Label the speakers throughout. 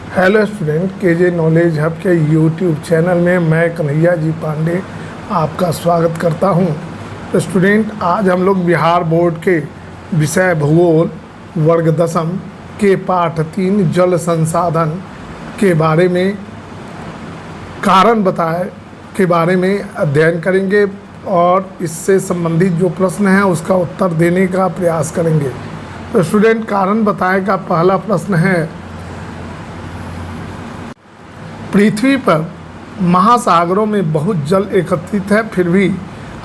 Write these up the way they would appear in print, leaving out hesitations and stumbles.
Speaker 1: Hello student, KJ knowledge hub के YouTube channel में मैं कन्हैया जी पांडे आपका स्वागत करता हूं। तो स्टूडेंट, आज हम लोग बिहार बोर्ड के विषय भूगोल वर्ग 10 के पाठ 3 जल संसाधन के बारे में कारण बताए के बारे में अध्ययन करेंगे और इससे संबंधित जो प्रश्न हैं उसका उत्तर देने का प्रयास करेंगे। तो स्टूडेंट, कारण बताए का पहला प्रश्न है, पृथ्वी पर महासागरों में बहुत जल एकत्रित है, फिर भी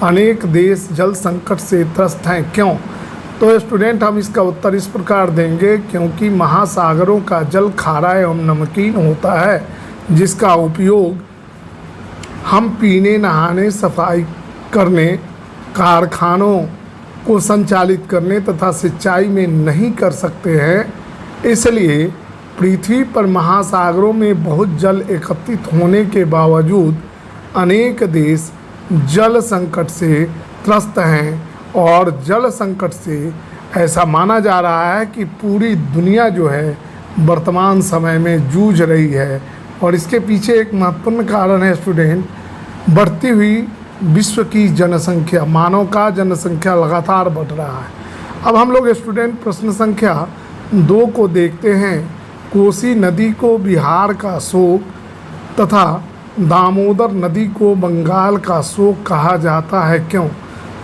Speaker 1: अनेक देश जल संकट से त्रस्त हैं, क्यों? तो स्टूडेंट, हम इसका उत्तर इस प्रकार देंगे, क्योंकि महासागरों का जल खारा एवं नमकीन होता है, जिसका उपयोग हम पीने, नहाने, सफाई करने, कारखानों को संचालित करने तथा सिंचाई में नहीं कर सकते हैं। इसलिए पृथ्वी पर महासागरों में बहुत जल एकत्रित होने के बावजूद अनेक देश जल संकट से त्रस्त हैं और जल संकट से ऐसा माना जा रहा है कि पूरी दुनिया जो है वर्तमान समय में जूझ रही है। और इसके पीछे एक महत्वपूर्ण कारण है स्टूडेंट, बढ़ती हुई विश्व की जनसंख्या। मानव का जनसंख्या लगातार बढ़ रहा है। अब हम लोग स्टूडेंट प्रश्न संख्या 2 को देखते हैं। कोसी नदी को बिहार का शोक तथा दामोदर नदी को बंगाल का शोक कहा जाता है, क्यों?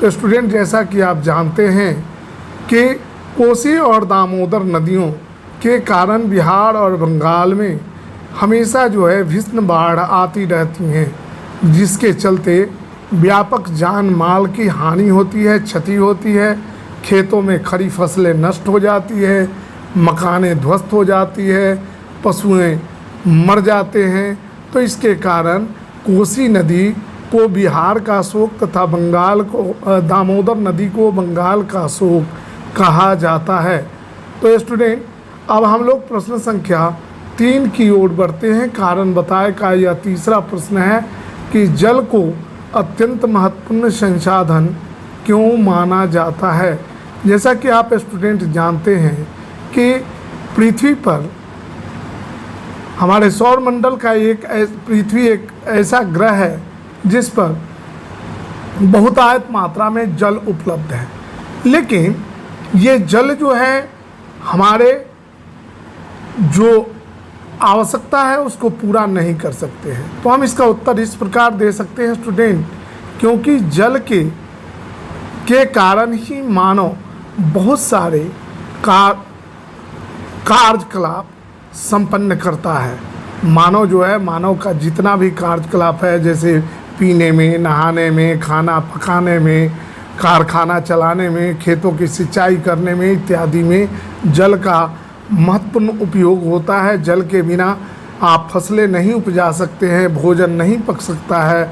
Speaker 1: तो स्टूडेंट, जैसा कि आप जानते हैं कि कोसी और दामोदर नदियों के कारण बिहार और बंगाल में हमेशा जो है भीषण बाढ़ आती रहती हैं, जिसके चलते व्यापक जान माल की हानि होती है, क्षति होती है, खेतों में खड़ी फसलें नष्ट हो जाती है, मकानें ध्वस्त हो जाती है, पशुएं मर जाते हैं। तो इसके कारण कोसी नदी को बिहार का शोक तथा बंगाल को दामोदर नदी को बंगाल का शोक कहा जाता है। तो स्टूडेंट, अब हम लोग प्रश्न संख्या 3 की ओर बढ़ते हैं। कारण बताए का यह तीसरा प्रश्न है कि जल को अत्यंत महत्वपूर्ण संसाधन क्यों माना जाता है? जैसा कि आप स्टूडेंट जानते हैं कि पृथ्वी पर हमारे सौरमंडल का पृथ्वी एक ऐसा ग्रह है जिस पर बहुतायत मात्रा में जल उपलब्ध है, लेकिन ये जल जो है हमारे जो आवश्यकता है उसको पूरा नहीं कर सकते हैं। तो हम इसका उत्तर इस प्रकार दे सकते हैं स्टूडेंट, क्योंकि जल के कारण ही मानव बहुत सारे कार्यकलाप संपन्न करता है। मानव जो है, मानव का जितना भी कार्यकलाप है, जैसे पीने में, नहाने में, खाना पकाने में, कारखाना चलाने में, खेतों की सिंचाई करने में इत्यादि में जल का महत्वपूर्ण उपयोग होता है। जल के बिना आप फसलें नहीं उपजा सकते हैं, भोजन नहीं पक सकता है।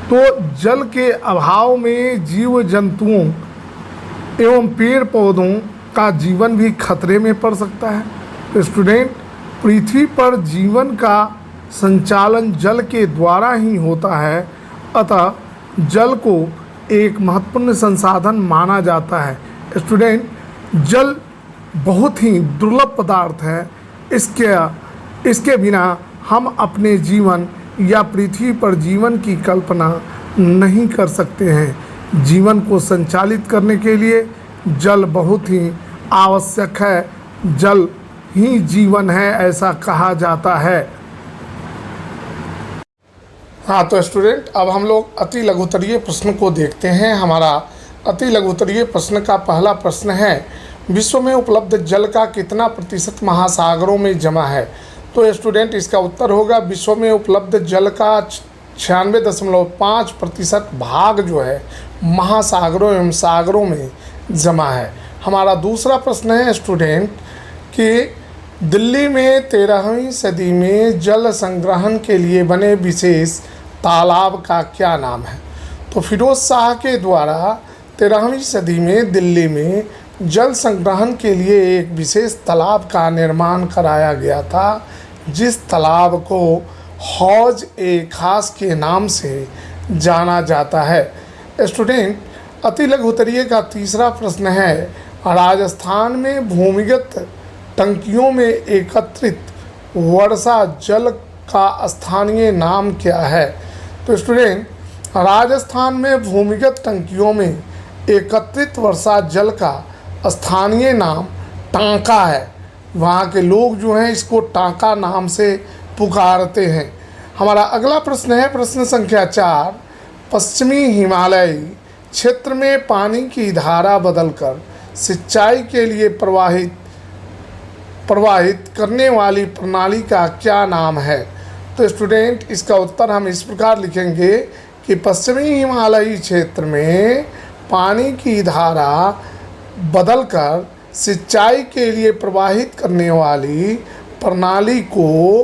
Speaker 1: तो जल के अभाव में जीव जंतुओं एवं पेड़ पौधों का जीवन भी खतरे में पड़ सकता है। तो स्टूडेंट, पृथ्वी पर जीवन का संचालन जल के द्वारा ही होता है, अतः जल को एक महत्वपूर्ण संसाधन माना जाता है। स्टूडेंट, जल बहुत ही दुर्लभ पदार्थ है। इसके बिना हम अपने जीवन या पृथ्वी पर जीवन की कल्पना नहीं कर सकते हैं। जीवन को संचालित करने के लिए जल बहुत ही आवश्यक है। जल ही जीवन है, ऐसा कहा जाता है। हाँ, तो स्टूडेंट, अब हम लोग अति लघुत्तरीय प्रश्न को देखते हैं। हमारा अति लघुत्तरीय प्रश्न का पहला प्रश्न है, विश्व में उपलब्ध जल का कितना प्रतिशत महासागरों में जमा है? तो स्टूडेंट, इसका उत्तर होगा विश्व में उपलब्ध जल का 96.5% भाग जो है महासागरों एवं सागरों में जमा है। हमारा दूसरा प्रश्न है स्टूडेंट कि दिल्ली में 13वीं सदी में जल संग्रहण के लिए बने विशेष तालाब का क्या नाम है? तो फिरोज शाह के द्वारा 13वीं सदी में दिल्ली में जल संग्रहण के लिए एक विशेष तालाब का निर्माण कराया गया था, जिस तालाब को हौज ए खास के नाम से जाना जाता है। स्टूडेंट, अति लघुत्तरीय का तीसरा प्रश्न है, राजस्थान में भूमिगत टंकियों में एकत्रित वर्षा जल का स्थानीय नाम क्या है? तो स्टूडेंट, राजस्थान में भूमिगत टंकियों में एकत्रित वर्षा जल का स्थानीय नाम टांका है। वहाँ के लोग जो हैं इसको टांका नाम से पुकारते हैं। हमारा अगला प्रश्न है प्रश्न संख्या 4। पश्चिमी हिमालयी क्षेत्र में पानी की धारा बदलकर सिंचाई के लिए प्रवाहित करने वाली प्रणाली का क्या नाम है? तो स्टूडेंट, इसका उत्तर हम इस प्रकार लिखेंगे कि पश्चिमी हिमालयी क्षेत्र में पानी की धारा बदलकर सिंचाई के लिए प्रवाहित करने वाली प्रणाली को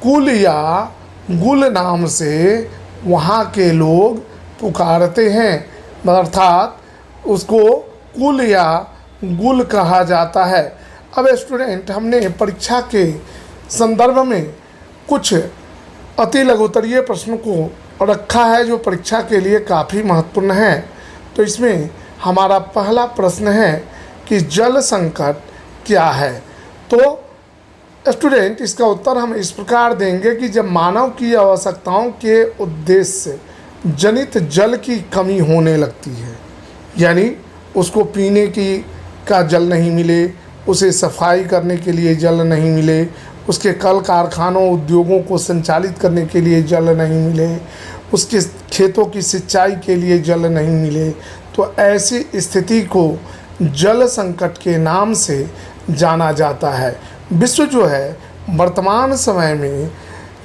Speaker 1: कुल या गुल नाम से वहाँ के लोग पुकारते हैं, अर्थात उसको कुल या गुल कहा जाता है। अब स्टूडेंट, हमने परीक्षा के संदर्भ में कुछ अति लघुतरीय प्रश्न को रखा है जो परीक्षा के लिए काफ़ी महत्वपूर्ण है। तो इसमें हमारा पहला प्रश्न है कि जल संकट क्या है? तो स्टूडेंट, इसका उत्तर हम इस प्रकार देंगे कि जब मानव की आवश्यकताओं के उद्देश्य जनित जल की कमी होने लगती है, यानी उसको पीने का जल नहीं मिले, उसे सफाई करने के लिए जल नहीं मिले, उसके कल कारखानों उद्योगों को संचालित करने के लिए जल नहीं मिले, उसके खेतों की सिंचाई के लिए जल नहीं मिले, तो ऐसी स्थिति को जल संकट के नाम से जाना जाता है। विश्व जो है वर्तमान समय में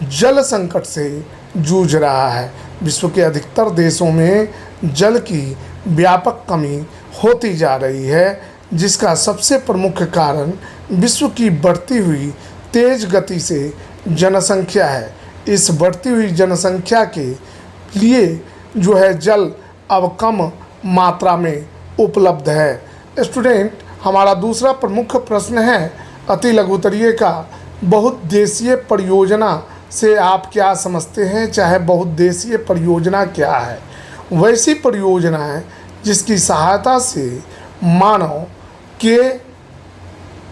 Speaker 1: जल संकट से जूझ रहा है। विश्व के अधिकतर देशों में जल की व्यापक कमी होती जा रही है, जिसका सबसे प्रमुख कारण विश्व की बढ़ती हुई तेज गति से जनसंख्या है। इस बढ़ती हुई जनसंख्या के लिए जो है जल अब कम मात्रा में उपलब्ध है। स्टूडेंट, हमारा दूसरा प्रमुख प्रश्न है अति लघुतरीय का, बहुउद्देशीय परियोजना से आप क्या समझते हैं? चाहे बहुउद्देशीय परियोजना क्या है? वैसी परियोजना है जिसकी सहायता से मानव के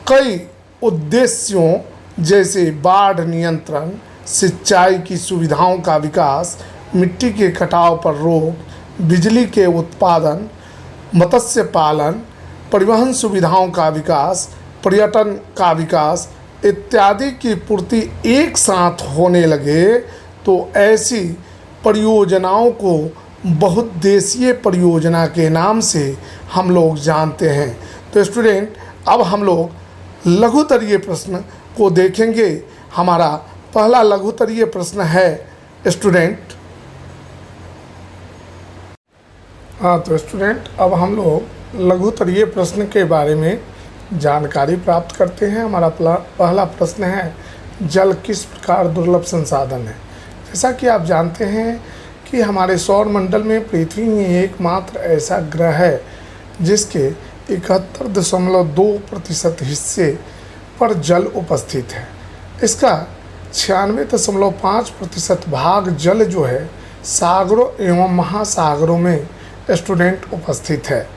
Speaker 1: कई उद्देश्यों जैसे बाढ़ नियंत्रण, सिंचाई की सुविधाओं का विकास, मिट्टी के कटाव पर रोक, बिजली के उत्पादन, मत्स्य पालन, परिवहन सुविधाओं का विकास, पर्यटन का विकास इत्यादि की पूर्ति एक साथ होने लगे, तो ऐसी परियोजनाओं को बहुउद्देशीय परियोजना के नाम से हम लोग जानते हैं। तो स्टूडेंट, अब हम लोग लघुतरीय प्रश्न को देखेंगे। हमारा पहला लघुतरीय प्रश्न है स्टूडेंट, तो स्टूडेंट, अब हम लोग लघुतरीय प्रश्न के बारे में जानकारी प्राप्त करते हैं। हमारा पहला प्रश्न है, जल किस प्रकार दुर्लभ संसाधन है? जैसा कि आप जानते हैं कि हमारे सौर मंडल में पृथ्वी ही एकमात्र ऐसा ग्रह है जिसके 71.2% हिस्से पर जल उपस्थित है। इसका 96.5% भाग जल जो है सागरों एवं महासागरों में स्टूडेंट उपस्थित है।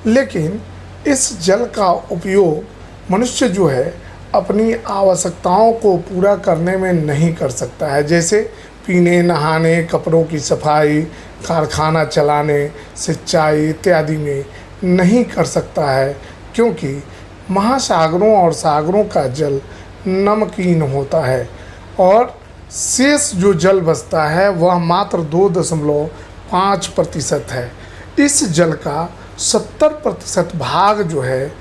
Speaker 1: लेकिन इस जल का उपयोग मनुष्य जो है अपनी आवश्यकताओं को पूरा करने में नहीं कर सकता है, जैसे पीने, नहाने, कपड़ों की सफाई, कारखाना चलाने, सिंचाई इत्यादि में नहीं कर सकता है, क्योंकि महासागरों और सागरों का जल नमकीन होता है और शेष जो जल बचता है वह मात्र 2.5% है। इस जल का 70% भाग जो है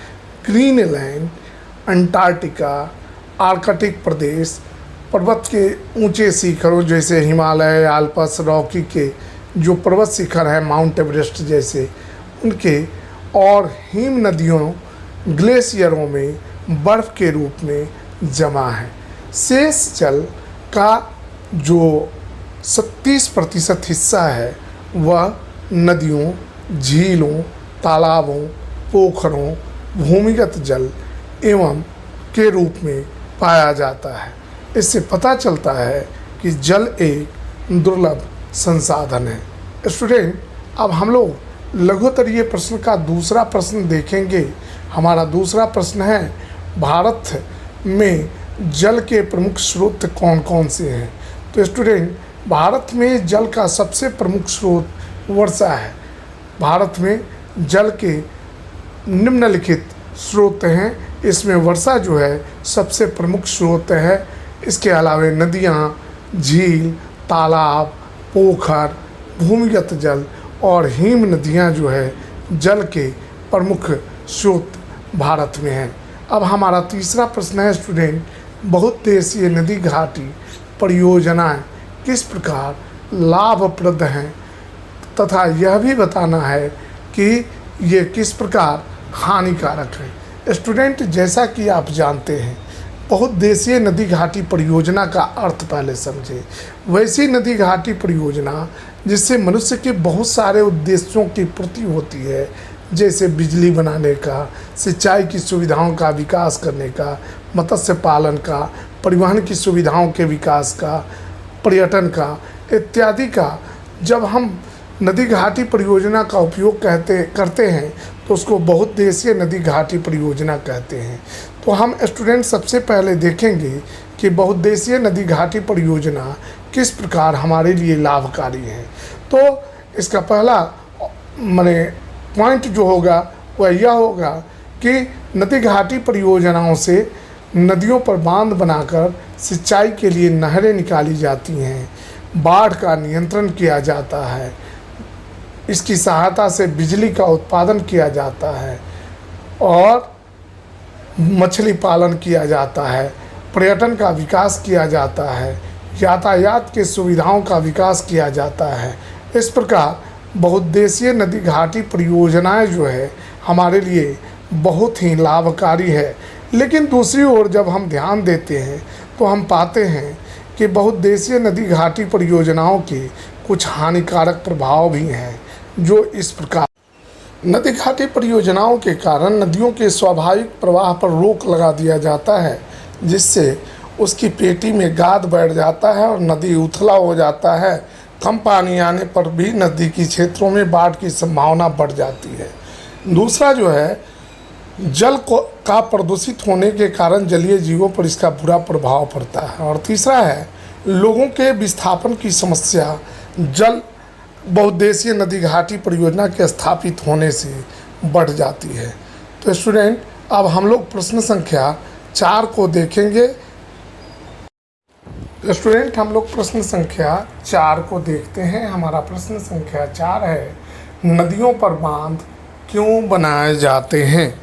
Speaker 1: ग्रीनलैंड, अंटार्कटिका, आर्कटिक प्रदेश, पर्वत के ऊंचे शिखरों जैसे हिमालय, आल्प्स, रॉकी के जो पर्वत शिखर है, माउंट एवरेस्ट जैसे उनके, और हिम नदियों, ग्लेशियरों में बर्फ़ के रूप में जमा है। शेष जल का जो 37% हिस्सा है वह नदियों, झीलों, तालाबों, पोखरों, भूमिगत जल एवं के रूप में पाया जाता है। इससे पता चलता है कि जल एक दुर्लभ संसाधन है। स्टूडेंट, अब हम लोग लघुतरीय प्रश्न का दूसरा प्रश्न देखेंगे। हमारा दूसरा प्रश्न है, भारत में जल के प्रमुख स्रोत कौन कौन से हैं? तो स्टूडेंट, भारत में जल का सबसे प्रमुख स्रोत वर्षा है। भारत में जल के निम्नलिखित स्रोत हैं, इसमें वर्षा जो है सबसे प्रमुख स्रोत है। इसके अलावा नदियाँ, झील, तालाब, पोखर, भूमिगत जल और हिम नदियाँ जो है जल के प्रमुख स्रोत भारत में हैं। अब हमारा तीसरा प्रश्न है स्टूडेंट, बहुउद्देशीय नदी घाटी परियोजनाएं किस प्रकार लाभप्रद हैं तथा यह भी बताना है कि ये किस प्रकार हानिकारक हैं। स्टूडेंट, जैसा कि आप जानते हैं, बहुउद्देशीय नदी घाटी परियोजना का अर्थ पहले समझे। वैसी नदी घाटी परियोजना जिससे मनुष्य के बहुत सारे उद्देश्यों की पूर्ति होती है, जैसे बिजली बनाने का, सिंचाई की सुविधाओं का विकास करने का, मत्स्य पालन का, परिवहन की सुविधाओं के विकास का, पर्यटन का इत्यादि का। जब हम नदी घाटी परियोजना का उपयोग करते हैं तो उसको बहुउद्देशीय नदी घाटी परियोजना कहते हैं। तो हम स्टूडेंट सबसे पहले देखेंगे कि बहुउद्देशीय नदी घाटी परियोजना किस प्रकार हमारे लिए लाभकारी है। तो इसका पहला पॉइंट जो होगा वह यह होगा कि नदी घाटी परियोजनाओं से नदियों पर बांध बनाकर सिंचाई के लिए नहरें निकाली जाती हैं, बाढ़ का नियंत्रण किया जाता है, इसकी सहायता से बिजली का उत्पादन किया जाता है और मछली पालन किया जाता है, पर्यटन का विकास किया जाता है, यातायात की सुविधाओं का विकास किया जाता है। इस प्रकार बहुउद्देशीय नदी घाटी परियोजनाएं जो है हमारे लिए बहुत ही लाभकारी है। लेकिन दूसरी ओर जब हम ध्यान देते हैं तो हम पाते हैं कि बहुउद्देशीय नदी घाटी परियोजनाओं के कुछ हानिकारक प्रभाव भी हैं, जो इस प्रकार। नदी घाटी परियोजनाओं के कारण नदियों के स्वाभाविक प्रवाह पर रोक लगा दिया जाता है, जिससे उसकी पेटी में गाद बैठ जाता है और नदी उथला हो जाता है। कम पानी आने पर भी नदी के क्षेत्रों में बाढ़ की संभावना बढ़ जाती है। दूसरा जो है, जल का प्रदूषित होने के कारण जलीय जीवों पर इसका बुरा प्रभाव पड़ता है। और तीसरा है, लोगों के विस्थापन की समस्या जल बहुउद्देशीय नदी घाटी परियोजना के स्थापित होने से बढ़ जाती है। तो स्टूडेंट, अब हम लोग प्रश्न संख्या 4 को देखेंगे। स्टूडेंट, हम लोग प्रश्न संख्या 4 को देखते हैं। हमारा प्रश्न संख्या 4 है, नदियों पर बांध क्यों बनाए जाते हैं?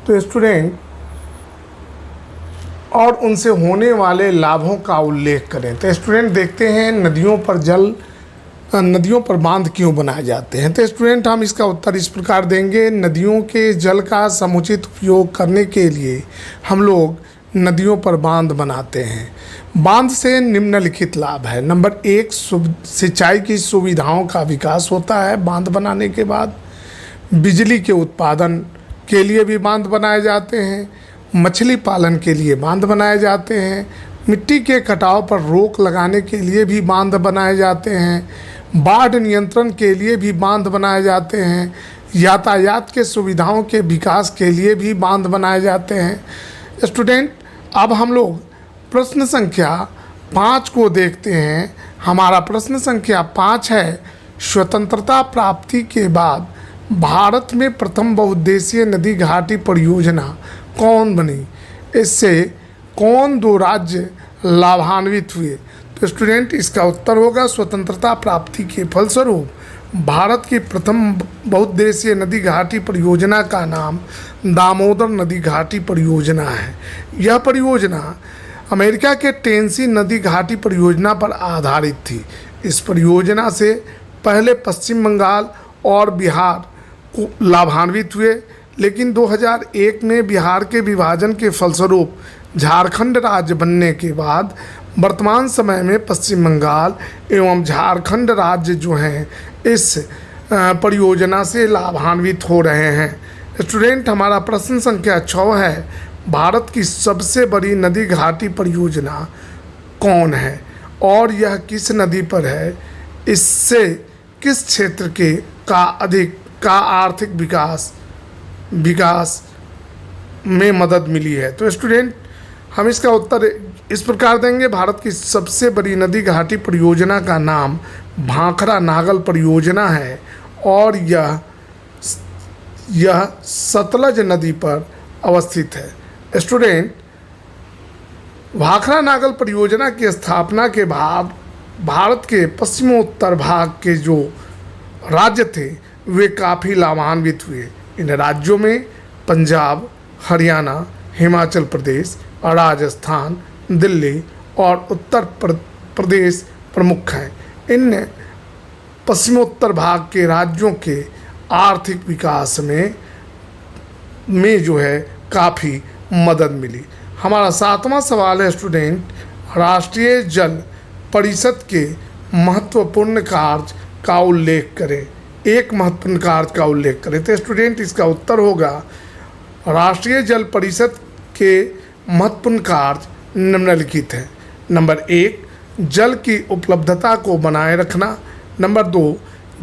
Speaker 1: तो स्टूडेंट, और उनसे होने वाले लाभों का उल्लेख करें। तो स्टूडेंट, देखते हैं नदियों पर बांध क्यों बनाए जाते हैं। तो स्टूडेंट, हम इसका उत्तर इस प्रकार देंगे, नदियों के जल का समुचित उपयोग करने के लिए हम लोग नदियों पर बांध बनाते हैं। बांध से निम्नलिखित लाभ है। नंबर 1, सिंचाई की सुविधाओं का विकास होता है बांध बनाने के बाद। बिजली के उत्पादन के लिए भी बांध बनाए जाते हैं। मछली पालन के लिए बांध बनाए जाते हैं। मिट्टी के कटाव पर रोक लगाने के लिए भी बांध बनाए जाते हैं। बाढ़ नियंत्रण के लिए भी बांध बनाए जाते हैं। यातायात के सुविधाओं के विकास के लिए भी बांध बनाए जाते हैं। स्टूडेंट, अब हम लोग प्रश्न संख्या 5 को देखते हैं। हमारा प्रश्न संख्या 5 है, स्वतंत्रता प्राप्ति के बाद भारत में प्रथम बहुउद्देशीय नदी घाटी परियोजना कौन बनी? इससे कौन 2 राज्य लाभान्वित हुए? तो स्टूडेंट, इसका उत्तर होगा स्वतंत्रता प्राप्ति के फलस्वरूप भारत की प्रथम बहुउद्देशीय नदी घाटी परियोजना का नाम दामोदर नदी घाटी परियोजना है। यह परियोजना अमेरिका के टेनेसी नदी घाटी परियोजना पर आधारित थी। इस परियोजना से पहले पश्चिम बंगाल और बिहार को लाभान्वित हुए, लेकिन 2001 में बिहार के विभाजन के फलस्वरूप झारखंड राज्य बनने के बाद वर्तमान समय में पश्चिम बंगाल एवं झारखंड राज्य जो हैं इस परियोजना से लाभान्वित हो रहे हैं। स्टूडेंट, हमारा प्रश्न संख्या 6 है, भारत की सबसे बड़ी नदी घाटी परियोजना कौन है और यह किस नदी पर है? इससे किस क्षेत्र का आर्थिक विकास में मदद मिली है? तो स्टूडेंट, हम इसका उत्तर इस प्रकार देंगे। भारत की सबसे बड़ी नदी घाटी परियोजना का नाम भाखड़ा नागल परियोजना है और यह सतलज नदी पर अवस्थित है। स्टूडेंट, भाखड़ा नागल परियोजना की स्थापना के बाद भारत के पश्चिमोत्तर भाग के जो राज्य थे वे काफ़ी लाभान्वित हुए। इन राज्यों में पंजाब, हरियाणा, हिमाचल प्रदेश, राजस्थान, दिल्ली और उत्तर प्रदेश प्रमुख हैं। इन पश्चिमोत्तर भाग के राज्यों के आर्थिक विकास में जो है काफ़ी मदद मिली। हमारा 7वां सवाल है स्टूडेंट, राष्ट्रीय जल परिषद के महत्वपूर्ण कार्य का उल्लेख करें। एक महत्वपूर्ण कार्य का उल्लेख करें। तो स्टूडेंट इसका उत्तर होगा राष्ट्रीय जल परिषद के महत्वपूर्ण कार्य निम्नलिखित हैं। नंबर 1, जल की उपलब्धता को बनाए रखना। नंबर 2,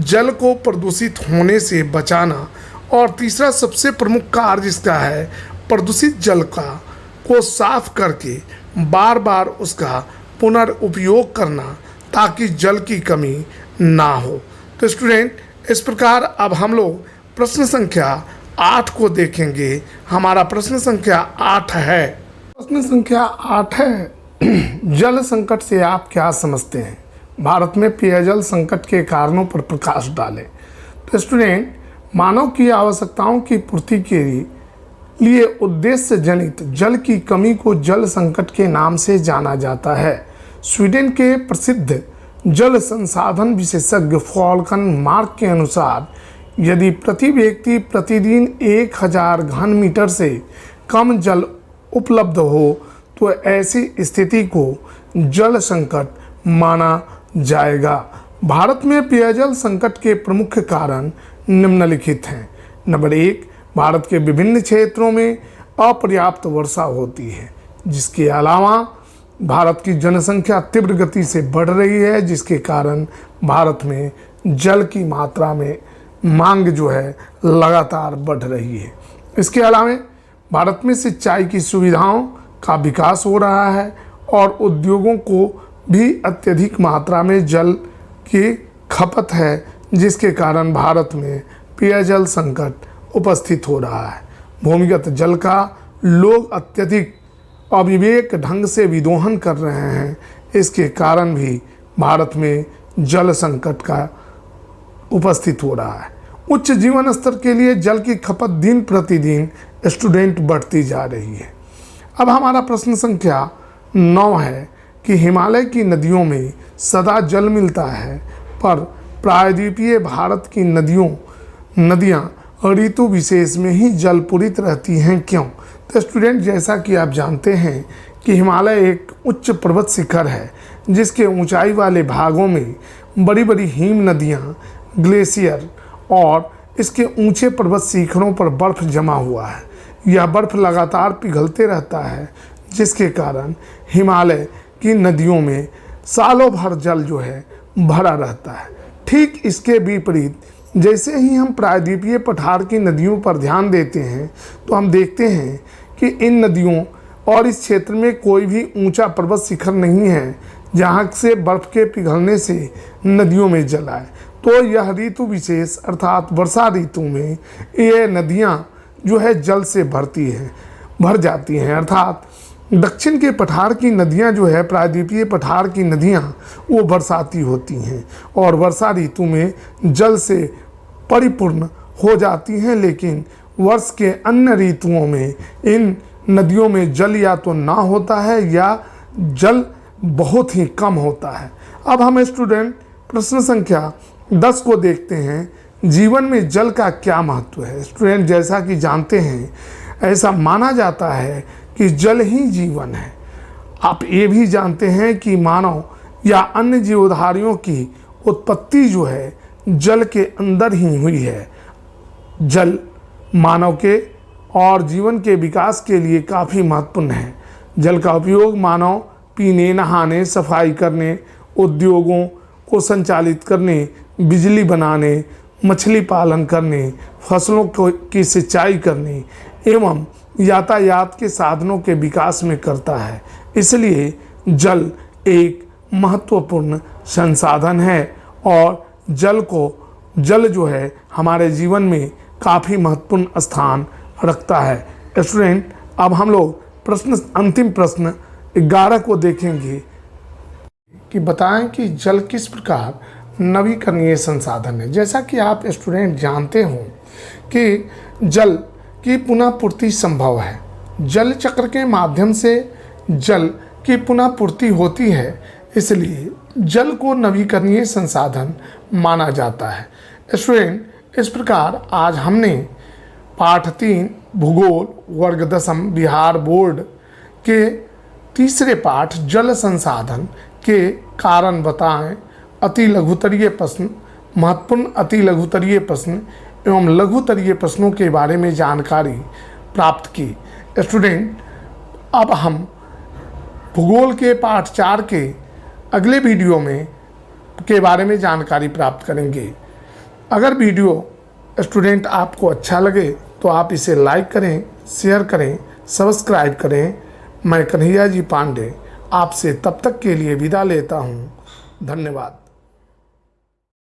Speaker 1: जल को प्रदूषित होने से बचाना। और तीसरा सबसे प्रमुख कार्य इसका है प्रदूषित जल को साफ करके बार बार उसका पुनर्उपयोग करना ताकि जल की कमी ना हो। तो स्टूडेंट इस प्रकार अब हम लोग प्रश्न संख्या 8 को देखेंगे। हमारा प्रश्न संख्या 8 है। प्रश्न संख्या 8 है, जल संकट से आप क्या समझते हैं? भारत में पेयजल संकट के कारणों पर प्रकाश डालें। तो स्टूडेंट, मानव की आवश्यकताओं की पूर्ति के लिए उद्देश्य जनित जल की कमी को जल संकट के नाम से जाना जाता है। स्वीडन के प्रसिद्ध जल संसाधन विशेषज्ञ फॉल्कन मार्क के अनुसार यदि प्रति व्यक्ति प्रतिदिन 1000 घन मीटर से कम जल उपलब्ध हो तो ऐसी स्थिति को जल संकट माना जाएगा। भारत में पेयजल संकट के प्रमुख कारण निम्नलिखित हैं। नंबर 1, भारत के विभिन्न क्षेत्रों में अपर्याप्त वर्षा होती है, जिसके अलावा भारत की जनसंख्या तीव्र गति से बढ़ रही है, जिसके कारण भारत में जल की मात्रा में मांग जो है लगातार बढ़ रही है। इसके अलावा भारत में सिंचाई की सुविधाओं का विकास हो रहा है और उद्योगों को भी अत्यधिक मात्रा में जल की खपत है, जिसके कारण भारत में पेयजल संकट उपस्थित हो रहा है। भूमिगत जल का लोग अत्यधिक अविवेक ढंग से विदोहन कर रहे हैं, इसके कारण भी भारत में जल संकट का उपस्थित हो रहा है। उच्च जीवन स्तर के लिए जल की खपत दिन प्रतिदिन स्टूडेंट बढ़ती जा रही है। अब हमारा प्रश्न संख्या 9 है कि हिमालय की नदियों में सदा जल मिलता है, पर प्रायद्वीपीय भारत की नदियाँ ऋतु विशेष में ही जलपूरित रहती हैं, क्यों? तो स्टूडेंट, जैसा कि आप जानते हैं कि हिमालय एक उच्च पर्वत शिखर है, जिसके ऊंचाई वाले भागों में बड़ी बड़ी हिम नदियाँ, ग्लेशियर और इसके ऊंचे पर्वत शिखरों पर बर्फ जमा हुआ है। यह बर्फ लगातार पिघलते रहता है, जिसके कारण हिमालय की नदियों में सालों भर जल जो है भरा रहता है। ठीक इसके विपरीत जैसे ही हम प्रायद्वीपीय पठार की नदियों पर ध्यान देते हैं तो हम देखते हैं कि इन नदियों और इस क्षेत्र में कोई भी ऊंचा पर्वत शिखर नहीं है जहां से बर्फ के पिघलने से नदियों में जल आए। तो यह ऋतु विशेष अर्थात वर्षा ऋतु में ये नदियां जो है जल से भर जाती हैं। अर्थात दक्षिण के पठार की नदियां जो है, प्रायद्वीपीय पठार की नदियां, वो बरसाती होती हैं और वर्षा ऋतु में जल से परिपूर्ण हो जाती हैं। लेकिन वर्ष के अन्य ऋतुओं में इन नदियों में जल या तो ना होता है या जल बहुत ही कम होता है। अब हम स्टूडेंट प्रश्न संख्या 10 को देखते हैं, जीवन में जल का क्या महत्व है? स्टूडेंट, जैसा कि जानते हैं, ऐसा माना जाता है कि जल ही जीवन है। आप ये भी जानते हैं कि मानव या अन्य जीवधारियों की उत्पत्ति जो है जल के अंदर ही हुई है। जल मानव के और जीवन के विकास के लिए काफ़ी महत्वपूर्ण है। जल का उपयोग मानव पीने, नहाने, सफाई करने, उद्योगों को संचालित करने, बिजली बनाने, मछली पालन करने, फसलों की सिंचाई करने एवं यातायात के साधनों के विकास में करता है। इसलिए जल एक महत्वपूर्ण संसाधन है और जल जो है हमारे जीवन में काफ़ी महत्वपूर्ण स्थान रखता है। स्टूडेंट, अब हम लोग अंतिम प्रश्न 11 को देखेंगे कि बताएं कि जल किस प्रकार नवीकरणीय संसाधन है। जैसा कि आप स्टूडेंट जानते हो कि जल की पुनः पूर्ति संभव है। जल चक्र के माध्यम से जल की पुनः पूर्ति होती है, इसलिए जल को नवीकरणीय संसाधन माना जाता है। स्टूडेंट, इस प्रकार आज हमने पाठ 3 भूगोल वर्ग 10 बिहार बोर्ड के तीसरे पाठ जल संसाधन के कारण बताएं, अति लघुतरीय प्रश्न, महत्वपूर्ण अति लघुतरीय प्रश्न एवं लघुतरीय प्रश्नों के बारे में जानकारी प्राप्त की। स्टूडेंट, अब हम भूगोल के पाठ 4 के अगले वीडियो में के बारे में जानकारी प्राप्त करेंगे। अगर वीडियो स्टूडेंट आपको अच्छा लगे तो आप इसे लाइक करें, शेयर करें, सब्सक्राइब करें। मैं कन्हैया जी पांडे आपसे तब तक के लिए विदा लेता हूँ। धन्यवाद।